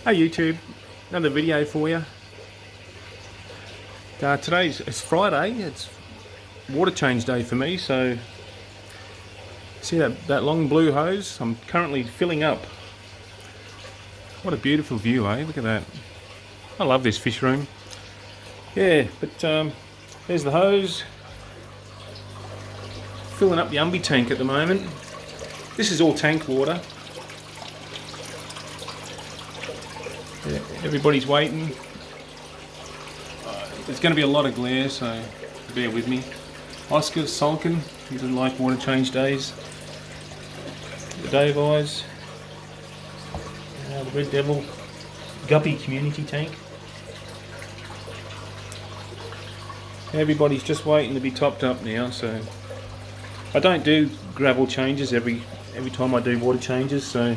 Hey YouTube, another video for you. It's Friday, it's water change day for me, so see that long blue hose? I'm currently filling up. What a beautiful view, eh? Look at that. I love this fish room. Yeah, but there's the hose. Filling up the umby tank at the moment. This is all tank water. Yeah, everybody's waiting. There's going to be a lot of glare, so bear with me. Oscar's sulking. He doesn't like water change days. The Dave Eyes. The Red Devil Guppy community tank. Everybody's just waiting to be topped up now, so I don't do gravel changes every time I do water changes, so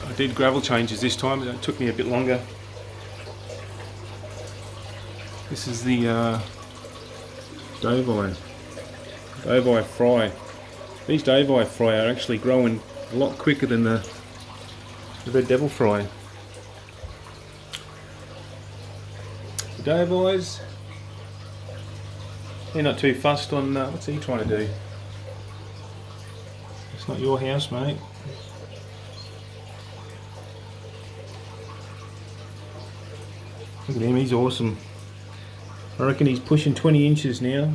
I did gravel changes this time. It took me a bit longer. This is the Dave Eye fry. These Dave Eye fry are actually growing a lot quicker than the Red Devil fry. The Dave Eyes, they're not too fussed on what's he trying to do. It's not your house, mate. Look at him, he's awesome. I reckon he's pushing 20 inches now.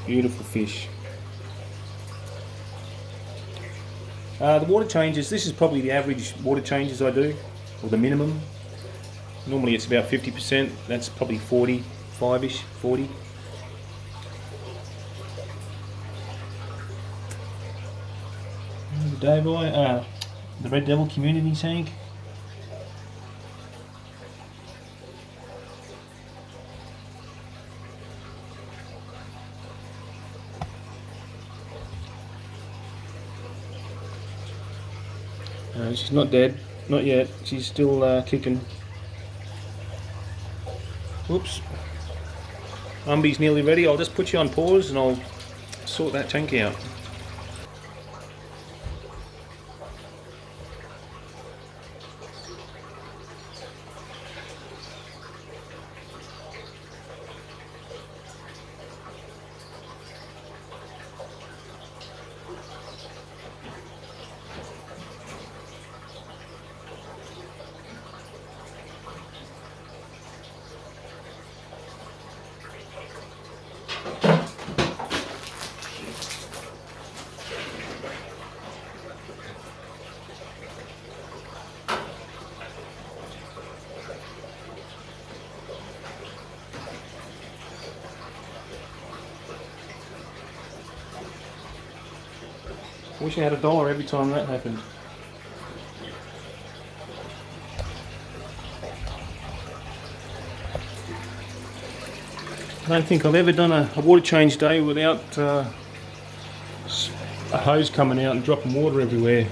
Beautiful fish. The water changes, this is probably the average water changes I do, or the minimum. Normally it's about 50%, that's probably 45-ish, 40. The Dave Eye, the Red Devil community tank. She's not dead, not yet. She's still kicking. Whoops. Umby's nearly ready. I'll just put you on pause and I'll sort that tank out. I wish I had $1 every time that happened. I don't think I've ever done a water change day without a hose coming out and dropping water everywhere.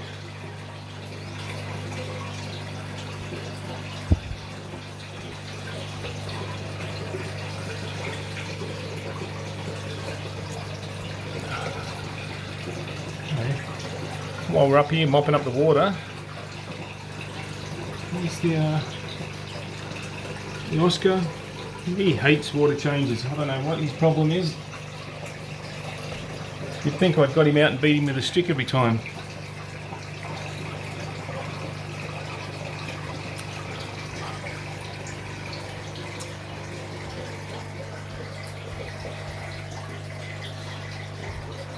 While we're up here mopping up the water, here's the Oscar. He hates water changes. I don't know what his problem is. You'd think I'd got him out and beat him with a stick every time.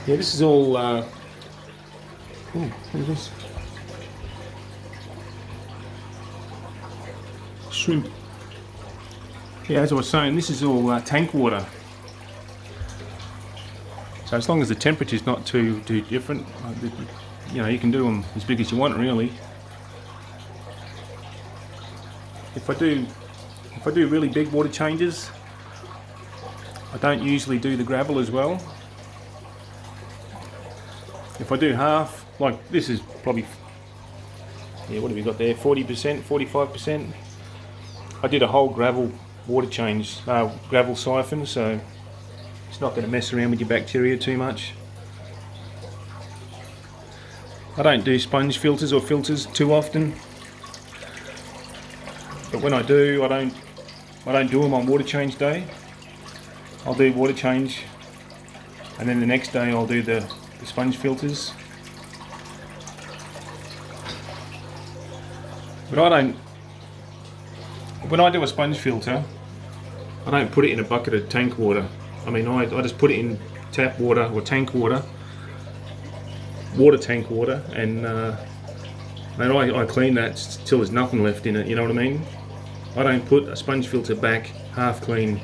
Yeah, this is all oh, what is this? Shrimp. Yeah, as I was saying, this is all tank water. So as long as the temperature's not too different, you know, you can do them as big as you want, really. If I do really big water changes, I don't usually do the gravel as well. If I do half, like this is probably, yeah, what have we got there, 40%, 45%. I did a whole gravel water change, gravel siphon, so it's not going to mess around with your bacteria too much. I don't do sponge filters or filters too often, but when I do, I don't do them on water change day. I'll do water change, and then the next day I'll do the sponge filters. But I don't. When I do a sponge filter, I don't put it in a bucket of tank water. I mean, I just put it in tap water or tank water, water tank water, and I clean that till there's nothing left in it. You know what I mean? I don't put a sponge filter back half clean.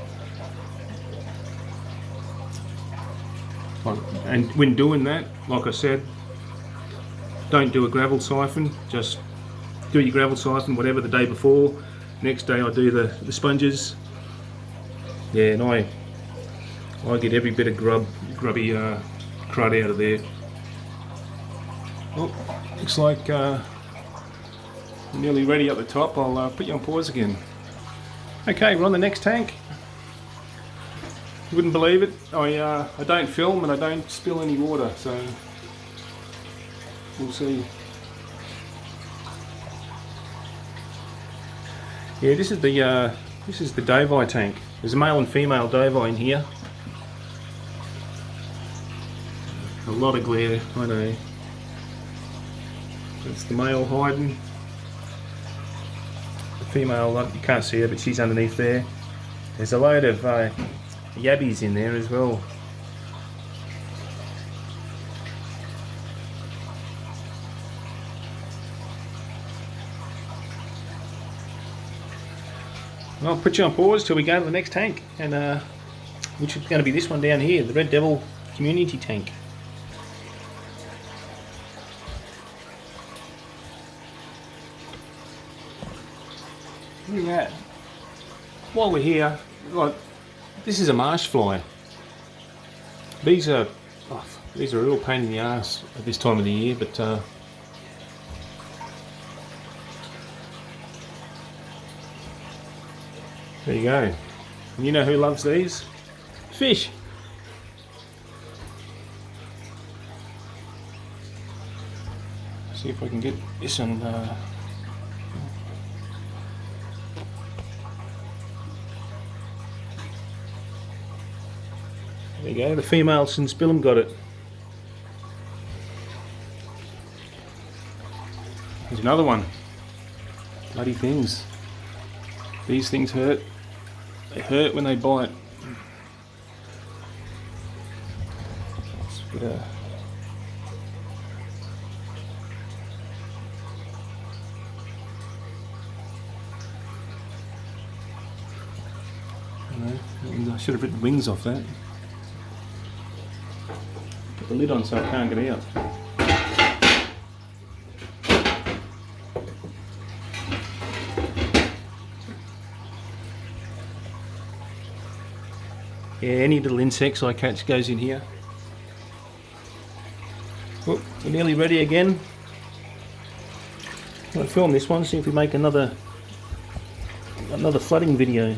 And when doing that, like I said, don't do a gravel siphon. Just do your gravel siphon, whatever, the day before. Next day I do the sponges. Yeah, and I get every bit of grubby crud out of there. Oh, looks like we're nearly ready up the top. I'll put you on pause again. Okay, we're on the next tank. You wouldn't believe it. I don't film and I don't spill any water, so we'll see. Yeah, this is the Dovi tank. There's a male and female Dovi in here. A lot of glare, I know. That's the male hiding. The female, you can't see her, but she's underneath there. There's a load of yabbies in there as well. I'll put you on pause till we go to the next tank, and which is going to be this one down here, the Red Devil Community Tank. Look at that. While we're here, like, this is a marsh fly. These are a real pain in the ass at this time of the year, but there you go. And you know who loves these? Fish. See if I can get this on. There you go. The female since Billum got it. There's another one. Bloody things. These things hurt. They hurt when they bite. I should have ripped the wings off that. Put the lid on so it can't get out. Yeah, any little insects I catch goes in here. Oh, we're nearly ready again. I'll film this one, see if we make another flooding video.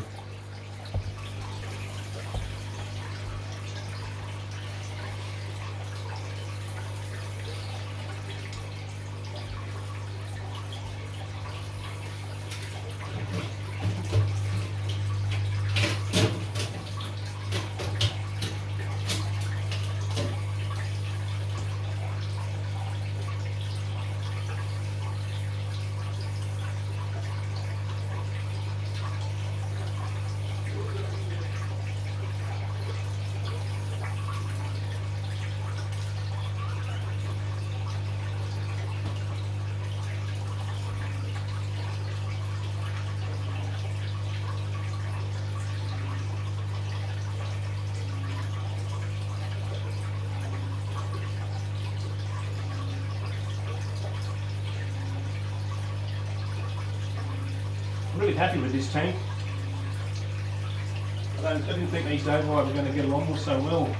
I'm really happy with this tank. I didn't think these Dovi were going to get along with so well.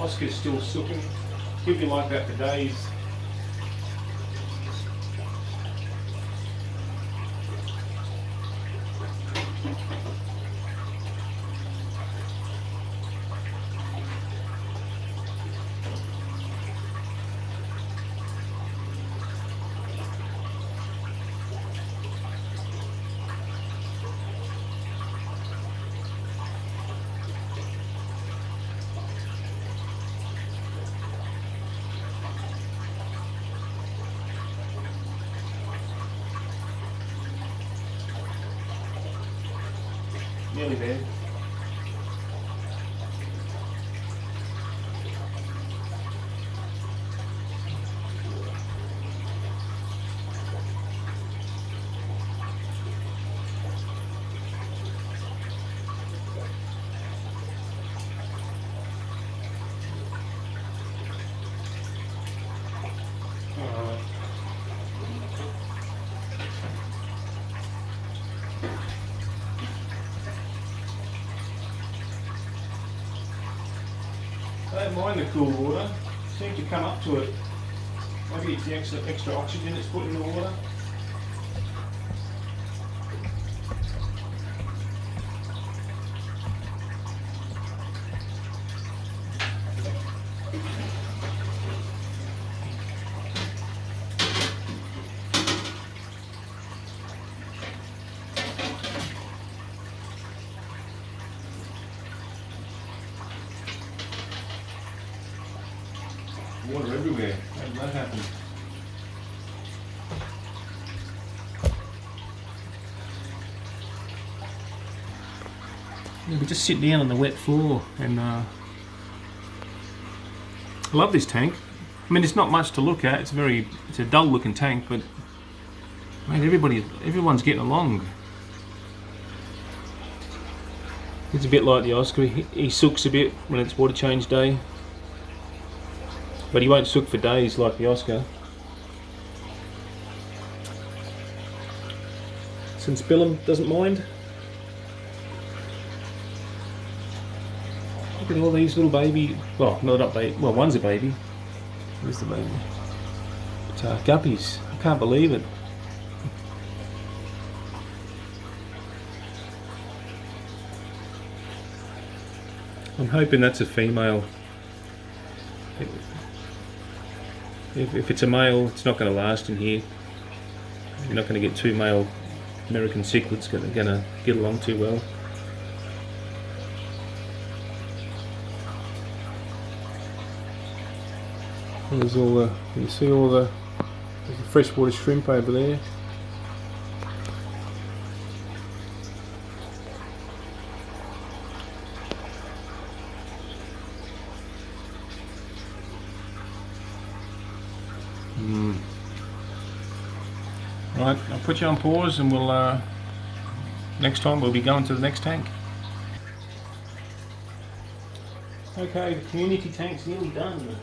Oscar's still sooking. He'll be like that for days. Nearly there. I don't mind the cool water. Seems to come up to it. Maybe it's the extra oxygen it's put in the water. Water everywhere. How did that happen? Yeah, we just sit down on the wet floor and I love this tank. I mean, it's not much to look at. It's a dull looking tank, but mate, everyone's getting along. It's a bit like the Oscar. He sooks a bit when it's water change day. But he won't sook for days like the Oscar. Since Billum doesn't mind. Look at all these little baby, well, not baby, well, one's a baby. Where's the baby? But, guppies. I can't believe it. I'm hoping that's a female. If it's a male, it's not going to last in here. You're not going to get two male American cichlids going to get along too well. There's all the, you see all the, there's the freshwater shrimp over there. Right, I'll put you on pause and we'll, next time we'll be going to the next tank. Okay, the community tank's nearly done.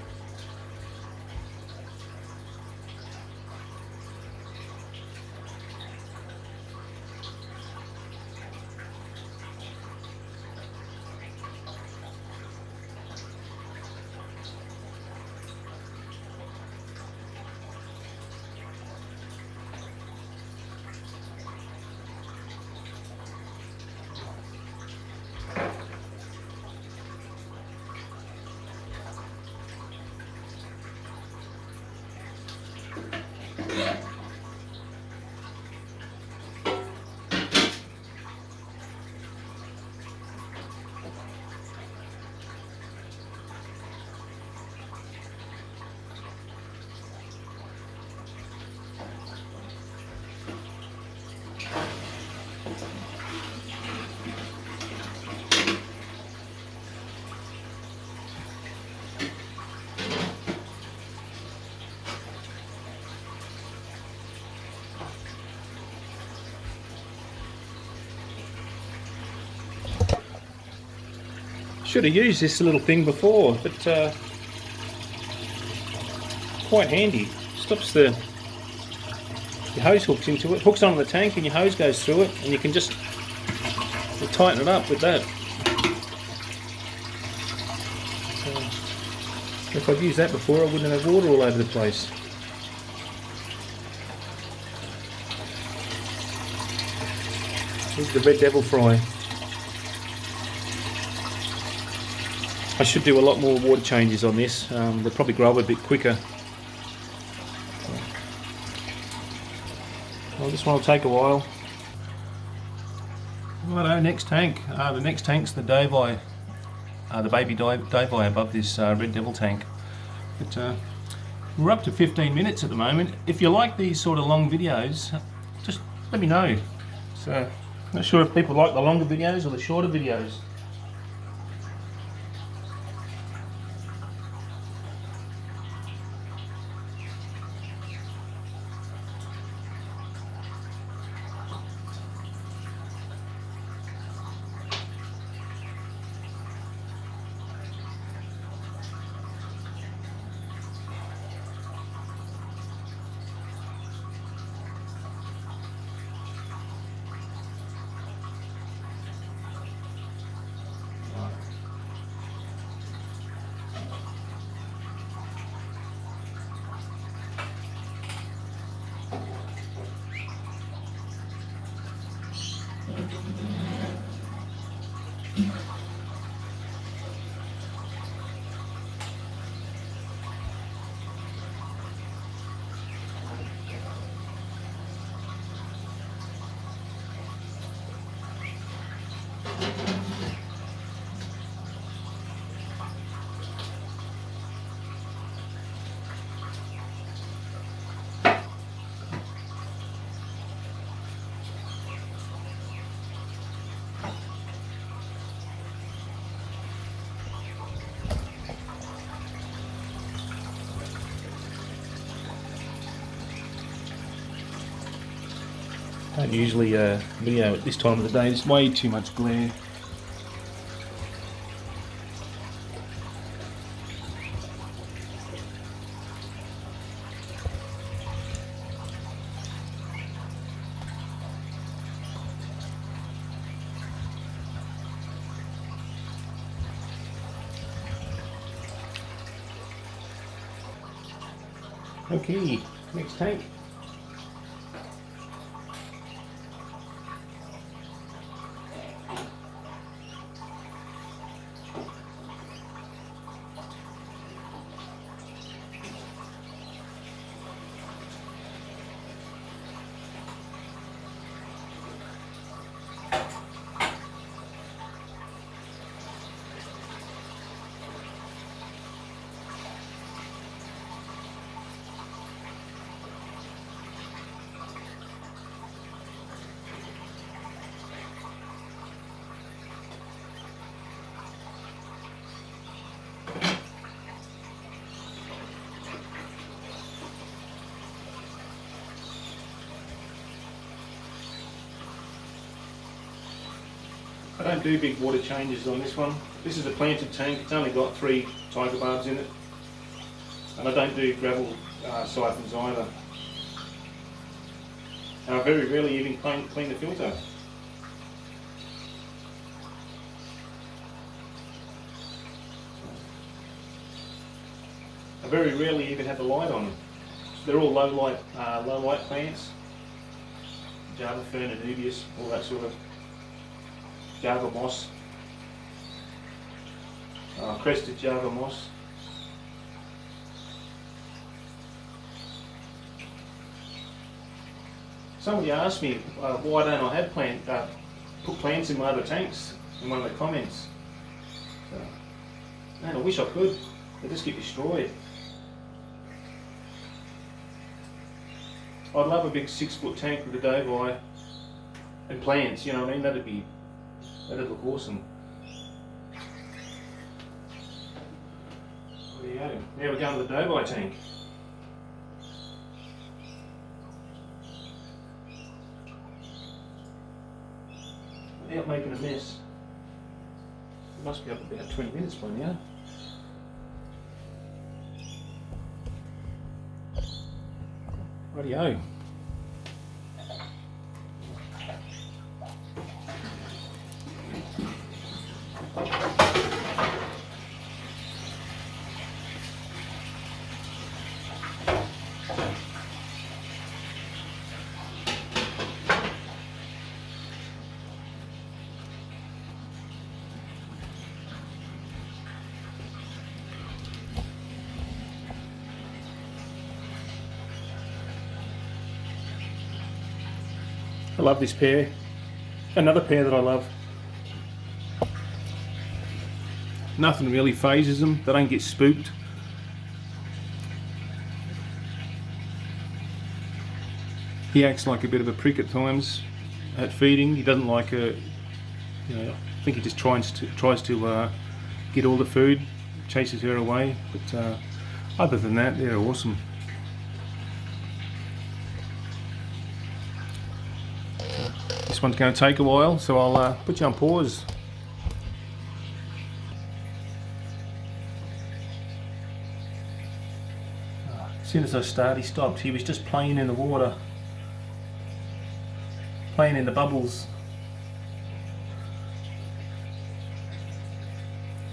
Should have used this little thing before, but quite handy. Stops your hose hooks into it, hooks onto the tank and your hose goes through it, and you can just tighten it up with that. So, If I'd used that before, I wouldn't have water all over the place. Here's the red devil fry. I should do a lot more water changes on this. They'll probably grow up a bit quicker. Well, this one will take a while. Righto, next tank. The next tank's the Davai, the baby Davai above this red devil tank. But we're up to 15 minutes at the moment. If you like these sort of long videos, just let me know. So, not sure if people like the longer videos or the shorter videos. I don't usually video at this time of the day, there's way too much glare. Okay, next tank. I don't do big water changes on this one. This is a planted tank, it's only got 3 tiger barbs in it. And I don't do gravel siphons either. And I very rarely even clean the filter. I very rarely even have the light on. They're all low light plants. Java fern, anubias, all that sort of Java moss, crested Java moss. Somebody asked me why don't I have put plants in my other tanks in one of the comments. So, man, I wish I could. They just get destroyed. I'd love a big 6-foot tank with a Davai and plants. You know what I mean? That'd look awesome. There you go. Now we're going to the Davai tank. Without making a mess. It must be up about 20 minutes by now. Rightio. I love this pair. Another pair that I love. Nothing really phases them. They don't get spooked. He acts like a bit of a prick at times at feeding. He doesn't like a, you know, I think he just tries to get all the food, chases her away. But other than that, they're awesome. This one's going to take a while, so I'll put you on pause. As soon as I start, he stopped. He was just playing in the water, playing in the bubbles.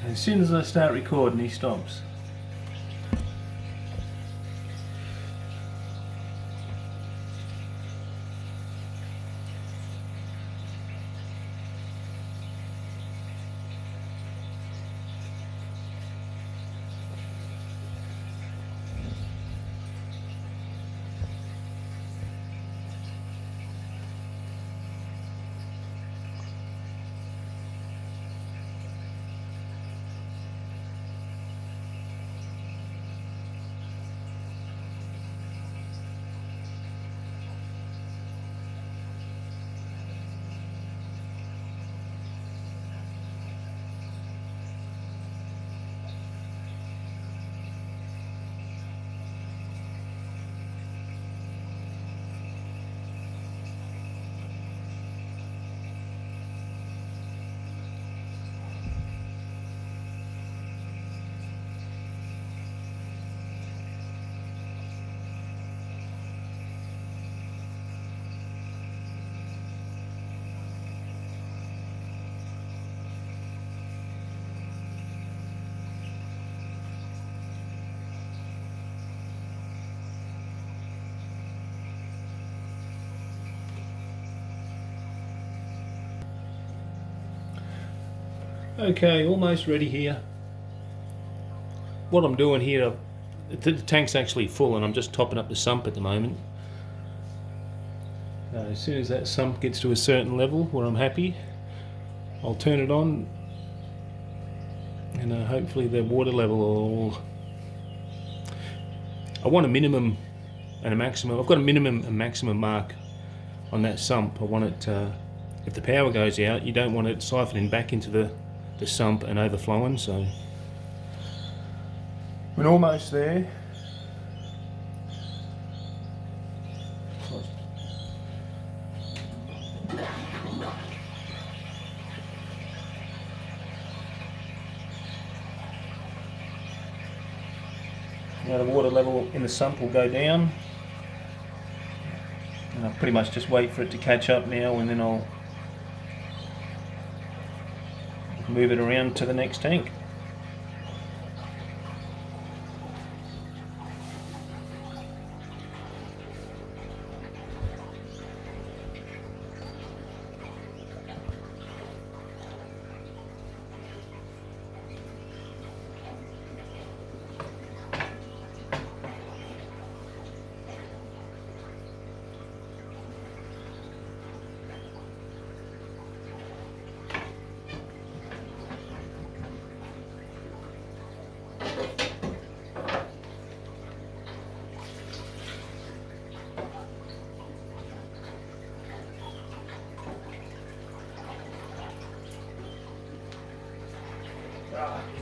And as soon as I start recording, he stops. Okay, almost ready here. What I'm doing here, the tank's actually full and I'm just topping up the sump at the moment. As soon as that sump gets to a certain level where I'm happy, I'll turn it on and hopefully the water level will... I want a minimum and a maximum. I've got a minimum and maximum mark on that sump. I want it, if the power goes out, you don't want it siphoning back into the sump and overflowing, so we're almost there. Now the water level in the sump will go down, and I'll pretty much just wait for it to catch up now, and then I'll move it around to the next tank.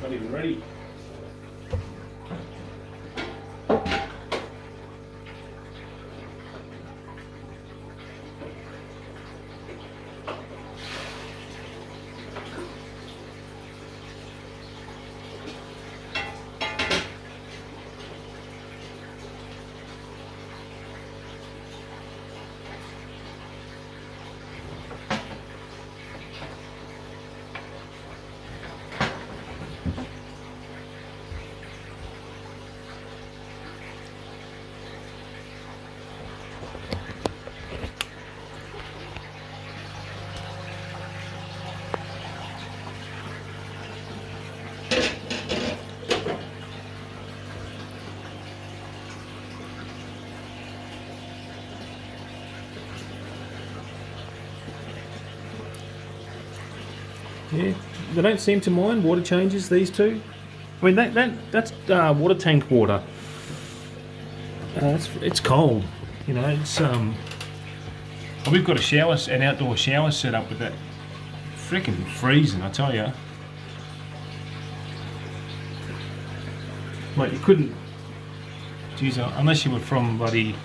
Not even ready. Yeah, they don't seem to mind water changes, these two. I mean, that's water tank water. It's cold, you know. It's we've got an outdoor shower set up with that. Freaking freezing, I tell you. Like, you couldn't, geez, unless you were from bloody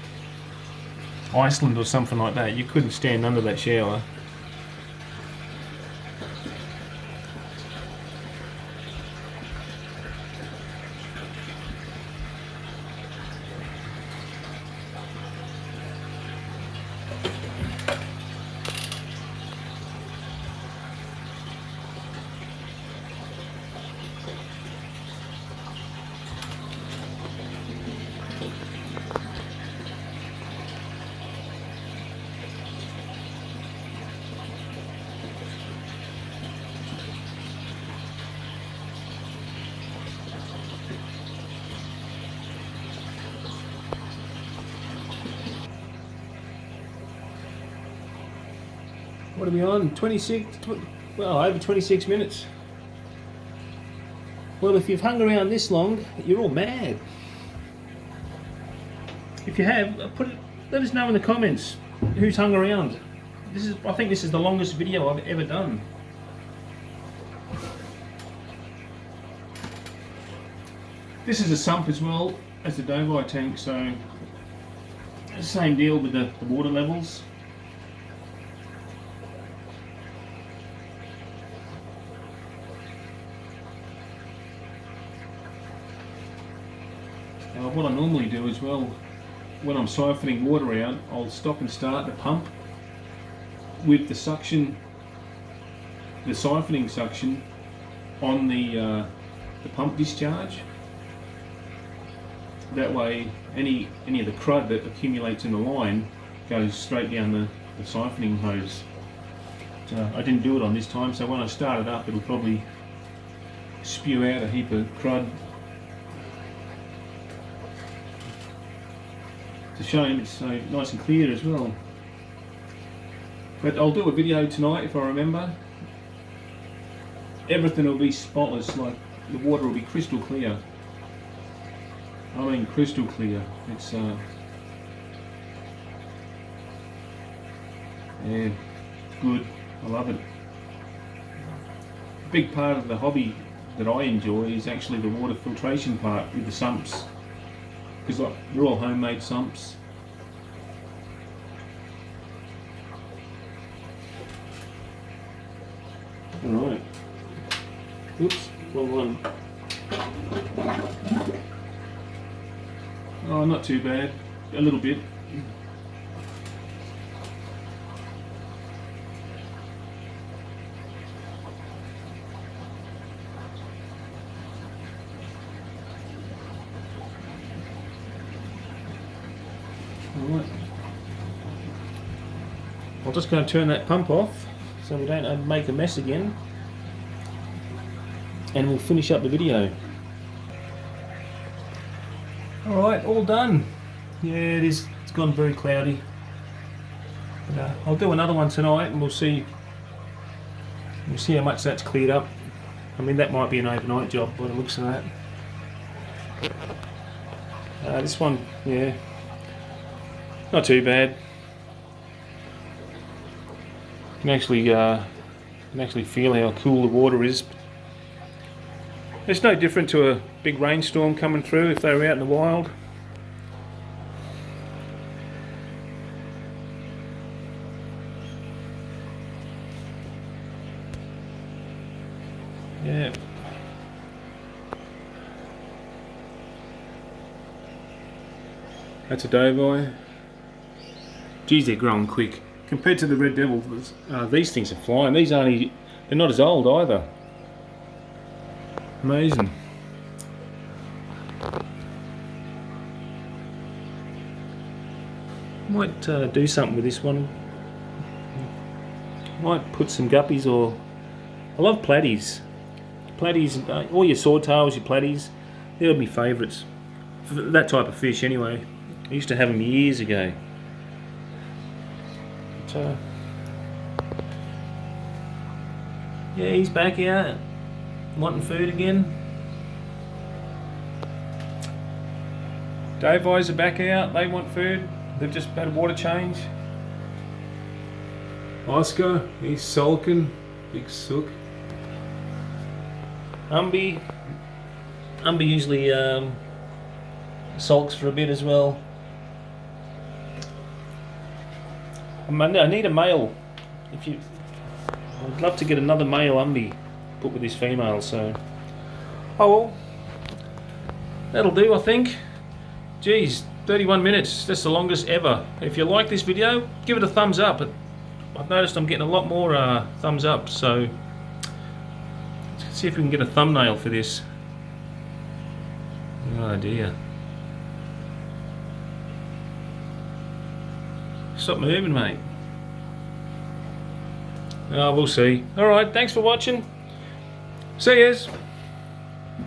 Iceland or something like that, you couldn't stand under that shower. What are we on? 26, well, over 26 minutes. Well, if you've hung around this long, you're all mad. If you have, let us know in the comments who's hung around. I think this is the longest video I've ever done. This is a sump as well as the Dovi tank, so same deal with the water levels. What I normally do as well, when I'm siphoning water out, I'll stop and start the pump with the suction, the siphoning suction on the pump discharge. That way, any of the crud that accumulates in the line goes straight down the siphoning hose. I didn't do it on this time, so when I start it up, it'll probably spew out a heap of crud. It's a shame it's so nice and clear as well. But I'll do a video tonight if I remember. Everything will be spotless, like the water will be crystal clear. I mean crystal clear. It's yeah, good. I love it. A big part of the hobby that I enjoy is actually the water filtration part with the sumps. Because like, they're all homemade sumps. Alright. Oops, wrong one. Oh, not too bad. A little bit. Alright. I'm just going to turn that pump off so we don't make a mess again, and we'll finish up the video. Alright, all done. Yeah, it is. It's gone very cloudy. But, I'll do another one tonight and we'll see how much that's cleared up. I mean, that might be an overnight job by the looks of that. This one, yeah, not too bad. You can actually feel how cool the water is. It's no different to a big rainstorm coming through if they were out in the wild. Yeah. That's a Dovi. Geez, they're growing quick. Compared to the Red Devils, these things are flying. They're not as old either. Amazing. Might do something with this one. Might put some guppies, or I love platies. Platies, all your swordtails, your platies, they're my favourites. For that type of fish anyway. I used to have them years ago. But, Yeah, he's back out, wanting food again. Dave eyes are back out, they want food. They've just had a water change. Oscar, he's sulking, big sook. Umby usually sulks for a bit as well. I need a male. I'd love to get another male Umby put with this female. So, oh well, that'll do, I think. Geez, 31 minutes. That's the longest ever. If you like this video, give it a thumbs up. I've noticed I'm getting a lot more thumbs up. So, let's see if we can get a thumbnail for this. Oh dear. Stop moving, mate. Oh, we'll see. Alright, thanks for watching. See yous.